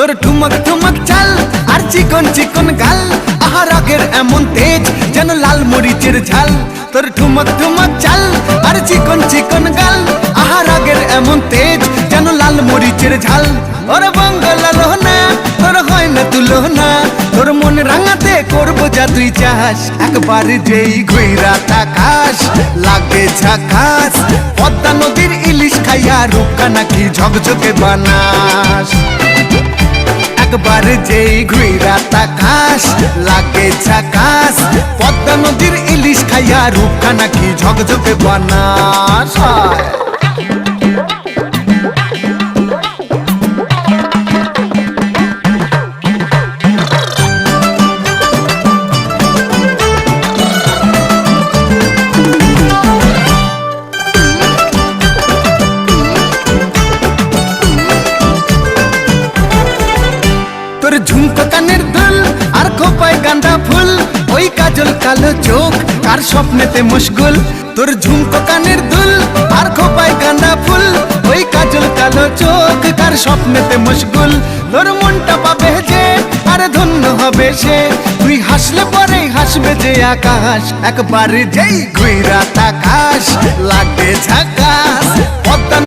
তোর ঠুমক ঠুমক চাল আর চিকন চিকন গাল, আহা রাগের এমন তেজ যেন লাল মরিচের ঝাল। তোর ঠুমক ঠুমক চাল আর চিকন চিকন গাল, আহা রাগের এমন তেজ যেন লাল মরিচের ঝাল। ওরে বাঙ্গালা লোহনা তোর হয় না তুলনা, তোর মন রাঙাতে করবো যা তুই চাস। একবার যেই ঘুইরা তাকাস লাগে ঝাকাস, পদ্মা নদীর ইলিশ খাইয়া রূপকা নাকি ঝকঝকে বানাস। একবার যেই ঘুইরা তাকাস লাগে ঝাকাস, পদ্মা নদীর ইলিশ খাইয়া রূপকা নাকি ঝকঝকে বানাস। তোর ঝুমকো কানের দুল আর খোপায় গাঁদা ফুল, ওই কাজল কালো চোখ কার স্বপ্নেতে মশগুল। তোর ঝুমকো কানের দুল আর খোপায় গাঁদা ফুল, ওই কাজল কালো চোখ কার স্বপ্নেতে মশগুল। তোর মনটা পাবে যে আর ধন্য হবে সে, তুই হাসলে পরেই হাসবে যে আকাশ। একবার যেই ঘুইরা তাকাস লাগে ঝাকাস, পদ্মা